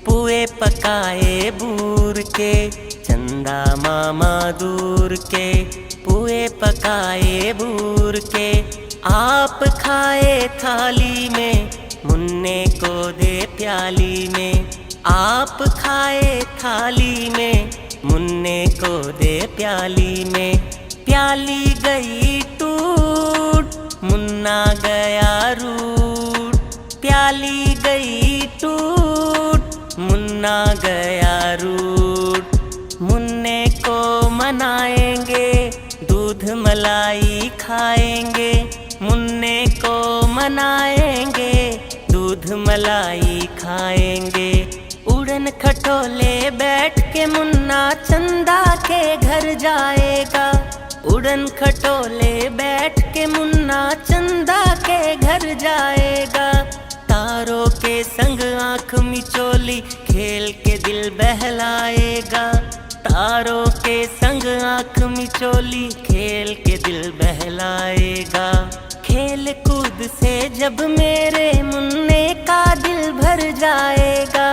पुए पकाए बूर के, चंदा मामा दूर के। पुए पकाए बूर के, आप खाए थाली में, मुन्ने को दे प्याली में। आप खाए थाली में, मुन्ने को दे प्याली में। प्याली गई टूट, मुन्ना गया रूठ। प्याली गई टूट, मुन्ना गया रूठ। मुन्ने को मनाएंगे, दूध मलाई खाएंगे। मुन्ने को मनाएंगे, दूध मलाई खाएंगे। उड़न खटोले बैठ के मुन्ना चंदा के घर जाएगा। उड़न खटोले बैठ के मुन्ना चंदा के घर जाएगा। तारों के संग आँख मिचोली खेल के दिल बहलाएगा। तारों के संग आँख मिचोली खेल के दिल बहलाएगा। खेल कूद से जब मेरे मुन्ने का दिल भर जाएगा।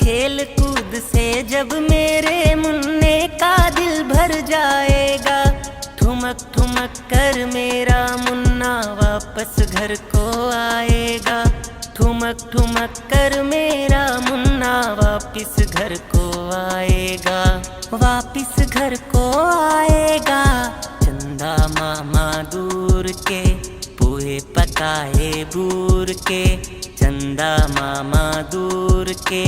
खेल कूद से जब मेरे मुन्ने का दिल भर जाएगा। ठुमक ठुमक कर मेरा मुन्ना वापस घर को आएगा। ठुमक ठुमक कर मेरा मुन्ना वापस घर को आएगा। वापस घर को आएगा। चंदा मामा दूर के, पुए पकाए बूर के। चंदा मामा दूर के,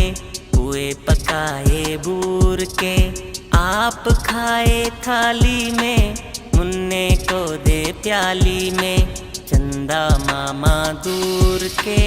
पुए पकाए बूर के। आप खाए थाली में, मुन्ने को दे प्याली में। चंदा मामा दूर के।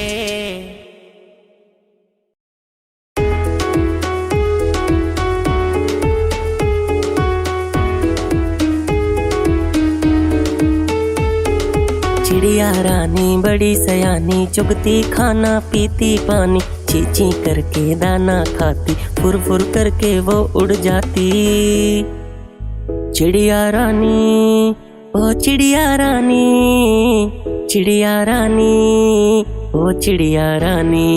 चिड़िया रानी बड़ी सयानी, चुगती खाना पीती पानी। ची ची करके दाना खाती, फुर फुर करके वो उड़ जाती। चिड़िया रानी, ओ चिड़िया रानी, चिड़िया रानी, ओ चिड़िया रानी।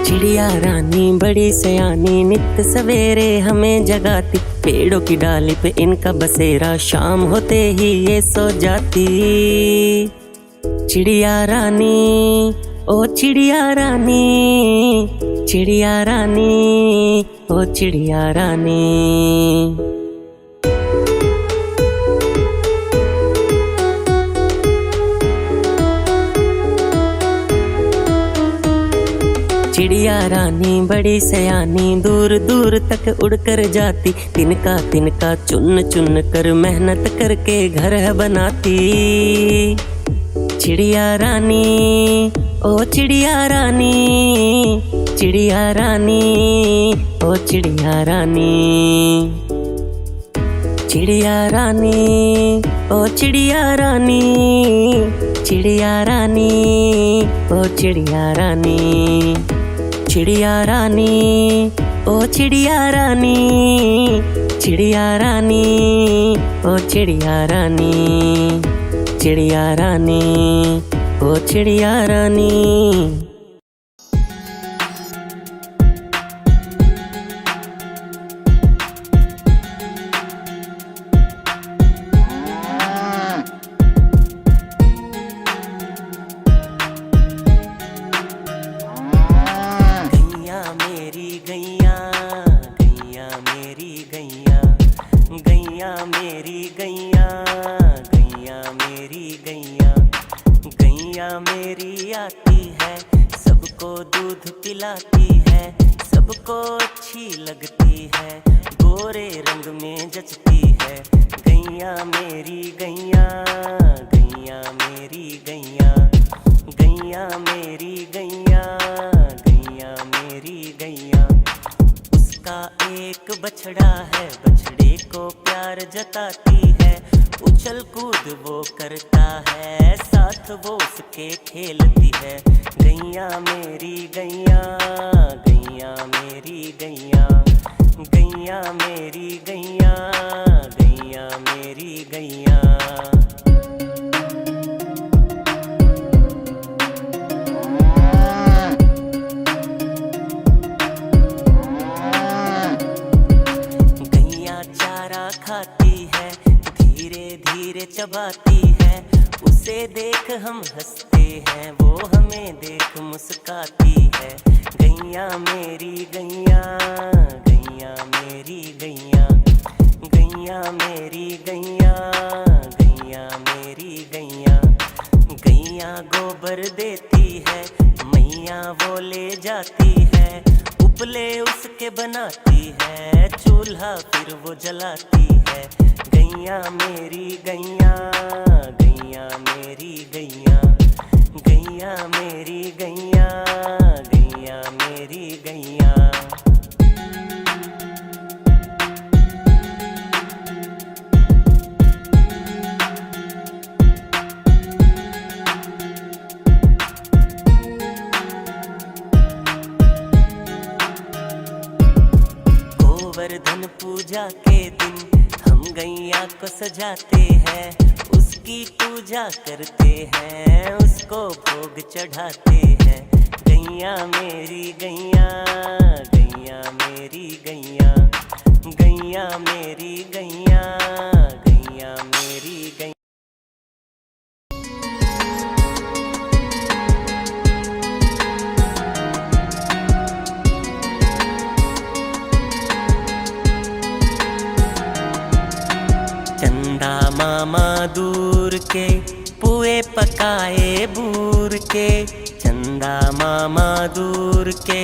चिड़िया रानी बड़ी सयानी, नित सवेरे हमें जगाती। पेड़ों की डाली पे इनका बसेरा, शाम होते ही ये सो जाती। चिड़िया रानी, ओ चिड़िया रानी, चिड़िया रानी, ओ चिड़िया रानी। चिड़िया रानी बड़ी सयानी, दूर दूर तक उड़कर जाती। तिनका तिनका चुन चुन कर मेहनत करके घर बनाती। चिड़िया रानी, ओ चिड़िया रानी, चिड़िया रानी, ओ चिड़िया रानी। चिड़िया रानी, ओ चिड़िया रानी, चिड़िया रानी, ओ चिड़िया रानी। चिड़िया रानी, ओ चिड़िया रानी, चिड़िया रानी, ओ चिड़िया रानी। चिड़िया रानी, ओ चिड़िया रानी। गैया मेरी आती है, सबको दूध पिलाती है, सबको अच्छी लगती है, गोरे रंग में जचती है। गैया मेरी गैया, गैया मेरी गैया, गैया मेरी गैया, गैया मेरी गैया। उसका एक बछड़ा है, बछड़े को प्यार जताती है, उछल कूद वो करता है, साथ वो उसके खेलती है। गैया मेरी गैया, गैया मेरी गैया, गैया मेरी गैया, गैया खाती है, धीरे धीरे चबाती है। उसे देख हम हंसते हैं, वो हमें देख मुस्काती है। गैया मेरी गैया, गैया मेरी गैया, गैया मेरी गैया, गैया मेरी गैया। गैया गोबर देती है, मैया वो ले जाती है। उपले उसके बनाती है, चूल्हा फिर वो जलाती है। गैया मेरी गैया, गैया मेरी गैया, गैया मेरी गैया, गैया मेरी गैया। गोवर्धन पूजा के दिन हम गैया को सजाते हैं, उसकी पूजा करते हैं, उसको भोग चढ़ाते हैं। गैया मेरी गैया, गैया मेरी गैया, गैया मेरी गैया, गैया मेरी गैया। चंदा मामा दूर के पुए पकाए बूर के, चंदा मामा दूर के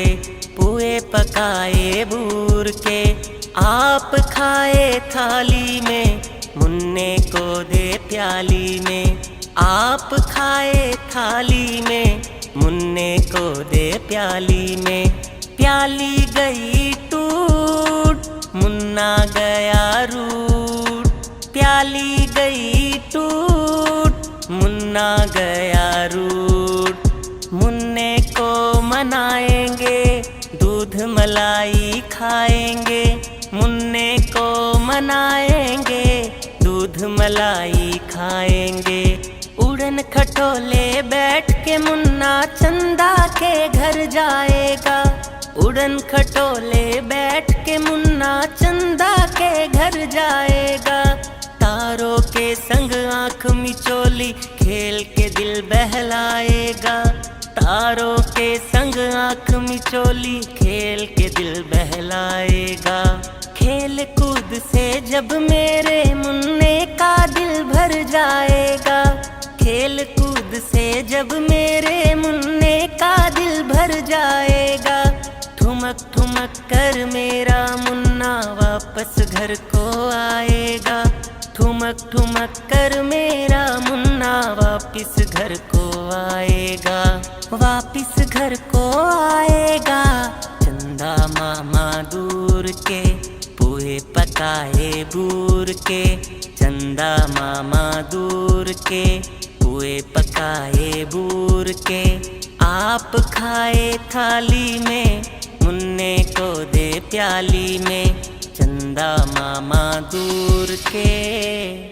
पुए पकाए बूर के। आप खाए थाली में, मुन्ने को दे प्याली में। आप खाए थाली में, मुन्ने को दे प्याली में। प्याली गई टूट, मुन्ना गया रूट। प्याली गई टूट, मुन्ना गया रूट। मुन्ने को मनाएंगे, दूध मलाई खाएंगे। मुन्ने को मनाएंगे, दूध मलाई खाएंगे। उड़न खटोले बैठ के मुन्ना चंदा के घर जाएगा। उड़न खटोले बैठ के मुन्ना चंदा के घर जाएगा। तारों के संग आँख मिचोली खेल के दिल बहलाएगा। तारों के संग आँख मिचोली खेल के दिल बहलाएगा। खेल कूद से जब मेरे मुन्ने का दिल भर जाएगा। खेल कूद से जब मेरे मुन्ने का दिल भर जाएगा। ठुमक ठुमक कर मेरा मुन्ना वापस घर को आएगा। ठुमक ठुमक कर मेरा मुन्ना वापिस घर को आएगा। वापिस घर को आएगा। चंदा मामा दूर के पुए पकाए बूर के। चंदा मामा दूर के पुए पकाए बूर के। आप खाए थाली में, मुन्ने को दे प्याली में। चंदा मामा दूर के।